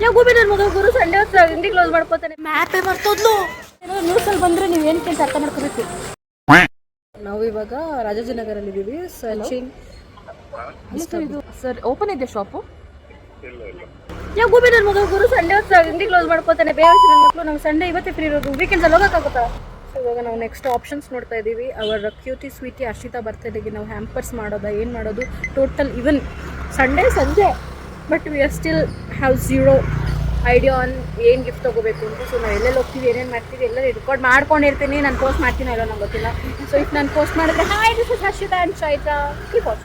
ಯಾಕೆ ನನ್ನ ಮಗ ಗುರು ಸಂಡೇ ಹೊತ್ತು ಹಿಂದಿ ಕ್ಲೋಸ್ ಮಾಡ್ಕೋತಾನೆ. ಮ್ಯಾಪೇ ಬರ್ತೋದ್ಲು. ನ್ಯೂಸಲ್ಲಿ ಬಂದರೆ ನೀವು ಏನಕ್ಕೆ ಅರ್ಥ ಮಾಡ್ಕೋಬೇಕು. ನಾವು ಇವಾಗ ರಾಜಾಜಿನಗರಲ್ಲಿ ಇದ್ದೀವಿ. ಸರ್ಚಿಂಗ್ ಸರ್ ಓಪನ್ ಇದೆ ಶಾಪು. ಯಾಕೆ ನನ್ನ ಮಗ ಗುರು ಸಂಡೇ ಹೊತ್ತು ಹಿಂದಿ ಕ್ಲೋಸ್ ಮಾಡ್ಕೋತಾನೆ. ಬೇರೆ ನನ್ನ ಮಕ್ಕಳು ನಮ್ಗೆ ಸಂಡೇ ಇವತ್ತೇ ಫ್ರೀ ಇರೋದು. ವೀಕೆಂಡ್ಸಲ್ಲಿ ಹೋಗೋಕ್ಕಾಗುತ್ತಾ? ಇವಾಗ ನಾವು ನೆಕ್ಸ್ಟ್ ಆಪ್ಷನ್ಸ್ ನೋಡ್ತಾ ಇದ್ದೀವಿ. ಅವರ ಕ್ಯೂಟಿ ಸ್ವೀಟಿ ಅರ್ಷಿತಾ ಬರ್ತಡೆಗೆ ನಾವು ಹ್ಯಾಂಪರ್ಸ್ ಮಾಡೋದಾ ಏನು ಮಾಡೋದು ಟೋಟಲ್ ಇವನ್ ಸಂಡೇ ಸಂಜೆ. But we are still have zero idea on ಏನು ಗಿಫ್ಟ್ ತೊಗೋಬೇಕು ಅಂತ. ಸೊ ನಾವು ಎಲ್ಲೆಲ್ಲಿ ಹೋಗ್ತೀವಿ ಏನೇನು ಮಾಡ್ತೀವಿ ಎಲ್ಲ ರೆಕಾರ್ಡ್ ಮಾಡ್ಕೊಂಡಿರ್ತೀನಿ. ನಾನು ಪೋಸ್ಟ್ ಮಾಡ್ತೀನೋ ಇಲ್ಲ ನಂಗೆ ಗೊತ್ತಿಲ್ಲ. ಸೊ ಇಫ್ ನಾನು ಪೋಸ್ಟ್ ಮಾಡಿದ್ರೆ hi this is Harshita and Chaitra keep watch.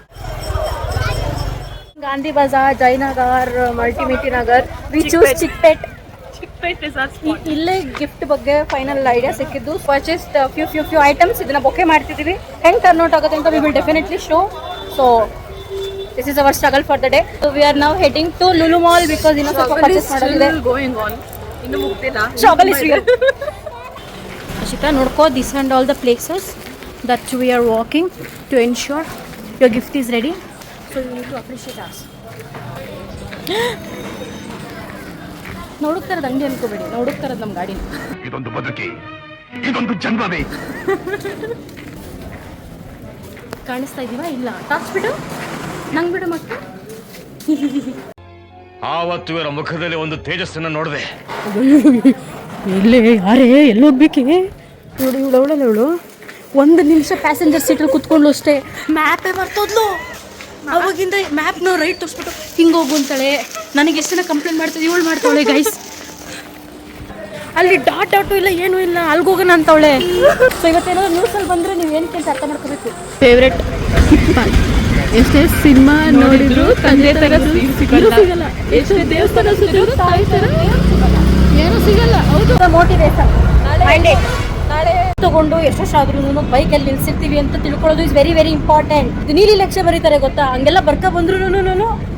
Gandhi Bazaar, Jayanagar, ಮಲ್ಟಿಮಿಟಿ ನಗರ್, ವಿ ಚೂಸ್ ಚಿಕ್ಪೇಟ್. ಇಲ್ಲೇ ಗಿಫ್ಟ್ ಬಗ್ಗೆ ಫೈನಲ್ ಐಡಿಯಾ ಸಿಕ್ಕಿದ್ದು. Purchase few items. ಇದನ್ನ ಬೊಕ್ಕೆ ಮಾಡ್ತಿದ್ದೀವಿ. ಹೆಂಗೆ ಟರ್ನ್ ಔಟ್ ಆಗುತ್ತೆ ಅಂತ we will definitely show. So this is our struggle for the day. So we are now heading to Lulu Mall because you know ಸ್ವಲ್ಪ purchase ಮಾಡೋದಿದೆ. going on. ಇನ್ನು ಮುಗ್ದಿಲ್ಲ. Struggle is real. Ashita, ನೋಡ್ಕೋ this and all the places that we are walking to ensure your gift is ready. So you need to appreciate us. ನೋಡುತ್ತಾ ಇರೋದು ಹಂಗೆ ಅನ್ಕೋಬೇಡಿ. ನೋಡುತ್ತಾ ಇರೋದು ನಮ್ಮ ಗಾಡಿ. ಇದೊಂದು ಬದುಕಿ, ಇದೊಂದು ಜನ್ಮವೇ. ಕಾಣಿಸ್ತಾ ಇದೀವಾ? ಇಲ್ಲ ಟಾಚ್ ಬಿಡು, ನಂಗೆ ಬಿಡು ಮಕ್ಕಳು. ಆವತ್ತು ಇವರ ಮುಖದಲ್ಲಿ ಒಂದು ತೇಜಸ್ಸನ್ನು ನೋಡಿದೆ. ಇಲ್ಲೇ ಯಾರೇ ಎಲ್ಲೋಗ್ಬೇಕೆ ನೋಡಿ. ಇವಳು ಒಂದು ನಿಮಿಷ ಪ್ಯಾಸೆಂಜರ್ ಸೀಟಲ್ಲಿ ಕುತ್ಕೊಂಡು ಅಷ್ಟೇ ಮ್ಯಾಪೇ ಬರ್ತೋದ್ಲು. ಅವಾಗಿಂದ ಮ್ಯಾಪ್ನ ರೈಟ್ ತೋರಿಸ್ಬಿಟ್ಟು ಹಿಂಗೆ ಹೋಗು ಅಂತಾಳೆ. ನನಗೆ ಎಷ್ಟು ಜನ ಕಂಪ್ಲೇಂಟ್ ಮಾಡ್ತಾಳೆ, ಇವಳು ಮಾಡ್ತಾವಳೆ ಗೈಸ್. ಅಲ್ಲಿ ಡಾಟು ಇಲ್ಲ ಏನೂ ಇಲ್ಲ, ಅಲ್ಗೋಗೋಣ ಅಂತವಳೆ. ಸೊ ಇವತ್ತೇನಾದ್ರು ನ್ಯೂಸಲ್ಲಿ ಬಂದರೆ ನೀವು ಏನಕ್ಕೆ ಅಂತ ಅರ್ಥ ಮಾಡ್ಕೋಬೇಕು. ಫೇವ್ರೆಟ್ ಎಷ್ಟೇ ಸಿನಿಮಾ ನೋಡಿದ್ರು ತಂದೆ ಥರ ಸಿಗಲ್ಲ. ಎಷ್ಟೇ ದೇವಸ್ಥಾನ ಸುತ್ತಿದ್ರು ತಾಯಿ ಥರ ಏನೂ ಸಿಗಲ್ಲ. ಹೌದು, ಮೋಟಿವೇಶನ್. ನಾಳೆ ತಗೊಂಡು ಎಷ್ಟೊತ್ತಾದ್ರೂ ಬೈಕಲ್ಲಿ ನಿಲ್ಸಿರ್ತೀವಿ ಅಂತ ತಿಳ್ಕೊಳ್ಳೋದು ಇಸ್ ವೆರಿ ವೆರಿ ಇಂಪಾರ್ಟೆಂಟ್. ಇದು ನೀಲಿ ಲಕ್ಷ್ಯ ಬರೀತಾರೆ ಗೊತ್ತಾ? ಹಂಗೆಲ್ಲ ಬರ್ಕ ಬಂದ್ರು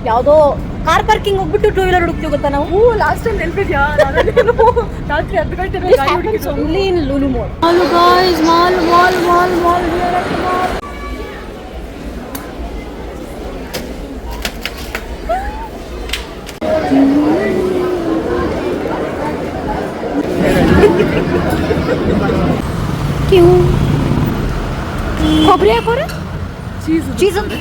ಯಾವುದೋ ಕಾರ್ ಪಾರ್ಕಿಂಗ್ ಹೋಗ್ಬಿಟ್ಟು ಟೂ ವೀಲರ್ ಹುಡುಕ್ತೀವಿ ಗೊತ್ತಾ ನಾವು. ಲಾಸ್ಟ್ ಟೈಮ್ ನೆನಪಿದ್ಯಾ? ರಾತ್ರಿ 10 ಗಂಟೆ only in Lulu mall. Mall guys, mall mall mall mall mall. ಕ್ಯೂ ಕೊಬ್ಬರಿ ಹಾಕೋರೆ ಚೀಸ್ ಅಂತ.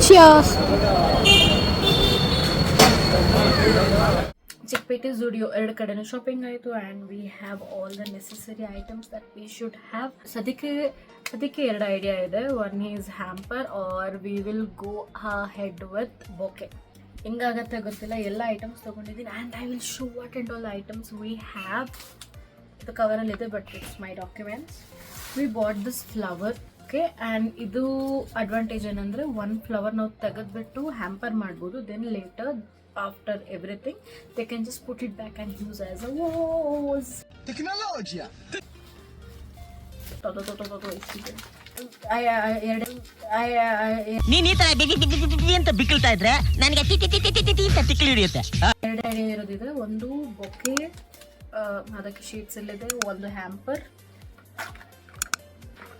Cheers. ಚಿಕ್ಕಪೇಟೆ ಜುಡಿಯೋ ಎರಡು ಕಡೆನೂ ಶಾಪಿಂಗ್ ಆಯಿತು and we have all the necessary items that we should have. ಅದಕ್ಕೆ ಎರಡು ಐಡಿಯಾ ಇದೆ. One is hamper or we will go head with bouquet. ಹೆಂಗಾಗತ್ತೆ ಗೊತ್ತಿಲ್ಲ. ಎಲ್ಲ ಐಟಮ್ಸ್ ತೊಗೊಂಡಿದ್ದೀನಿ and I will show what and all items we have. ಇದು ಕವರಲ್ಲಿದೆ but it's my documents. We bought this flower. Okay, and ಇದು advantage ಏನಂದರೆ ಒಂದು flower ನಾವು ತೆಗೆದುಬಿಟ್ಟು ಹ್ಯಾಂಪರ್ ಮಾಡ್ಬೋದು. Then later after everything they can just put it back and use as a vase. Technology. ನೀನ್ ಈ ತರ ಅಂತ ಬಿಕ್ಕಳ್ತಾ ಇದ್ರೆ ನನಗೆ ತಿಕ್ಕಿ ಹಿಡಿಯುತ್ತೆ. ಎರಡು ಐಡಿಯಾ ಇರೋದಿದೆ. ಒಂದು ಬೊಕೆ, ಅದಕ್ಕೆ ಶೀಟ್ಸ್ ಅಲ್ಲಿದೆ. ಒಂದು hamper.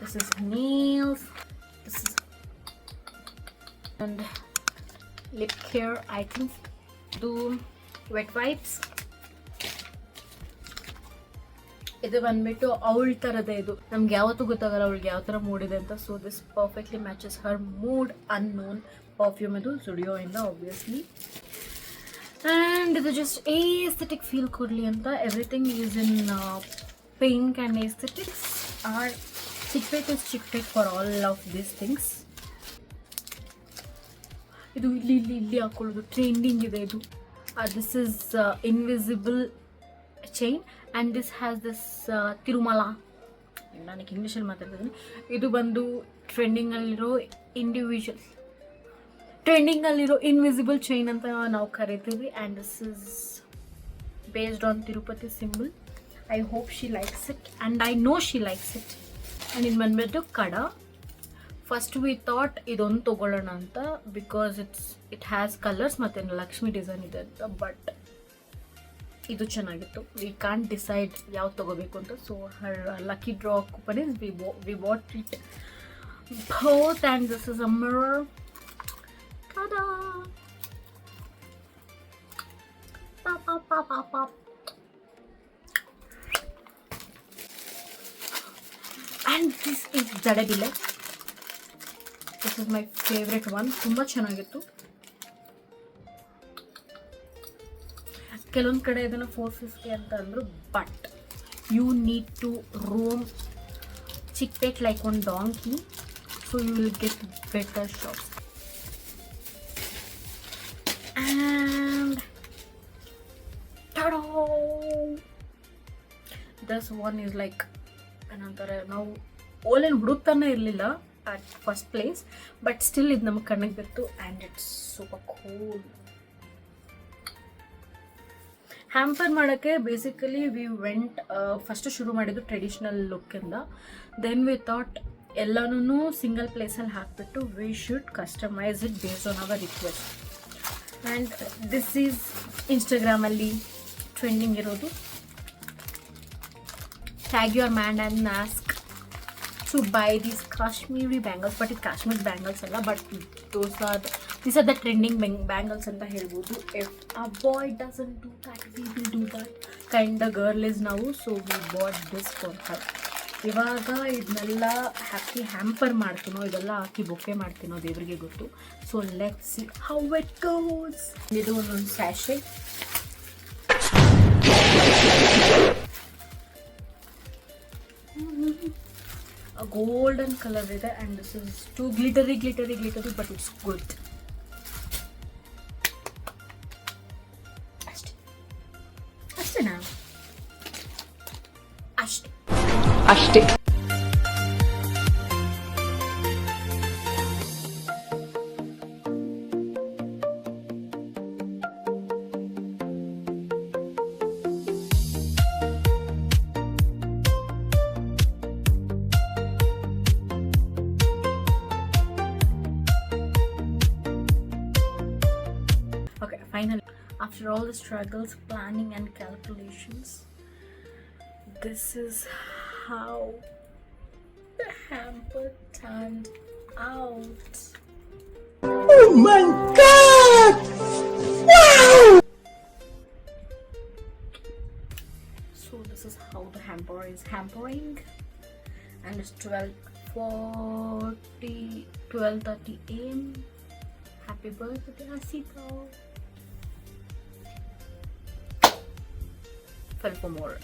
This is nails. This is and lip care items. ಇದು ವೆಟ್ ವೈಪ್ಸ್. ಇದು ಬಂದ್ಬಿಟ್ಟು ಅವಳ ಥರದೇ. ಇದು ನಮ್ಗೆ ಯಾವತ್ತೂ ಗೊತ್ತಾಗಲ್ಲ ಅವಳಿಗೆ ಯಾವ ಥರ ಮೂಡ್ ಇದೆ ಅಂತ. So this perfectly matches her mood. Unknown perfume ಇದು ಜುಡಿಯೋ ಇಂದ ಆಬ್ವಿಯಸ್ಲಿ. ಆ್ಯಂಡ್ ಇದು ಜಸ್ಟ್ ಏಸ್ಥೆಟಿಕ್ ಫೀಲ್ ಕೊಡಲಿ ಅಂತ. Everything is in pink and aesthetics. Our Chickpet is Chickpet for all of these things. ಇದು ಇಲ್ಲಿ ಹಾಕೊಳ್ಳೋದು ಟ್ರೆಂಡಿಂಗ್ ಇದೆ. ಇದು this is invisible chain and this has this Tirumala. ನನಗೆ ಇಂಗ್ಲೀಷಲ್ಲಿ ಮಾತಾಡ್ತಿದ್ದೀನಿ. ಇದು ಬಂದು ಟ್ರೆಂಡಿಂಗಲ್ಲಿರೋ ಇನ್ವಿಸಿಬಲ್ ಚೈನ್ ಅಂತ ನಾವು ಕರಿತೀವಿ. And this is based on Tirupati symbol. I hope she likes it and I know she likes it. And ಇದು ಬಂದ್ಬಿಟ್ಟು ಕಡ. ಫಸ್ಟ್ ವಿ ಥಾಟ್ ಇದೊಂದು ತೊಗೊಳ್ಳೋಣ ಅಂತ ಬಿಕಾಸ್ ಇಟ್ ಹ್ಯಾಸ್ ಕಲರ್ಸ್ ಮತ್ತು ಲಕ್ಷ್ಮಿ ಡಿಸೈನ್ ಇದೆ ಅಂತ. ಬಟ್ ಇದು ಚೆನ್ನಾಗಿತ್ತು. ವಿ ಕಾಂಟ್ ಡಿಸೈಡ್ ಯಾವ್ದು ತೊಗೋಬೇಕು ಅಂತ. So Har lucky draw coupon is we bought it both and this is a mirror. Ta-da! Pop, pop, pop, pop, pop. And this is ಜಡೇಬಿಲೆ. This is my favorite one. ತುಂಬ ಚೆನ್ನಾಗಿತ್ತು. ಕೆಲವೊಂದು ಕಡೆ ಇದನ್ನು 450 ಅಂತ ಅಂದರು, but you need to roam Chickpet like one donkey, so you will get better shops. And ta-da! This one is like ಏನಂತಾರೆ, ನಾವು ಓಲೇನು ಹುಡುಕ್ತಾನೆ ಇರಲಿಲ್ಲ at first place, but still ಇದು ನಮಗೆ ಕಣ್ಣಿಗೆ ಬಿತ್ತು and it's super cool. Hamper ಮಾಡೋಕ್ಕೆ ಬೇಸಿಕಲಿ ವಿ ವೆಂಟ್ ಫಸ್ಟ್ ಶುರು ಮಾಡಿದ್ದು ಟ್ರೆಡಿಷ್ನಲ್ ಲುಕ್ಕಿಂದ. ದೆನ್ ವಿ ಥಾಟ್ ಎಲ್ಲನೂ ಸಿಂಗಲ್ ಪ್ಲೇಸಲ್ಲಿ ಹಾಕಿಬಿಟ್ಟು we should customize it based on our request. And this is ಇನ್ಸ್ಟಾಗ್ರಾಮಲ್ಲಿ ಟ್ರೆಂಡಿಂಗ್ ಇರೋದು. Tag your man and ask to buy these Kashmiri bangles. But ಇದು Kashmir bangles ಅಲ್ಲ, but these are the trending bangles ಅಂತ ಹೇಳ್ಬೋದು. If a boy doesn't do that we will do that kind a girl is ನಾವು. So we bought this for her. ಇವಾಗ ಇದನ್ನೆಲ್ಲ ಹಾಕಿ hamper ಮಾಡ್ತೀನೋ, ಇದೆಲ್ಲ ಹಾಕಿ bouquet ಮಾಡ್ತೀನೋ ದೇವರಿಗೆ ಗೊತ್ತು. So let's see how it goes. ಇದು ಒಂದೊಂದು ಸ್ಯಾಶೆ. ಗೋಲ್ಡನ್ ಕಲರ್ ಇದೆ and this is too glittery but it's good. ಅಷ್ಟೇನಾ? ಅಷ್ಟೇ. Okay, finally, after all the struggles, planning and calculations, this is how the hamper turned out. Oh my God! Wow! So this is how the hamper is hampering, and it's 12:30 a.m. Happy birthday, Asita. Fell for more.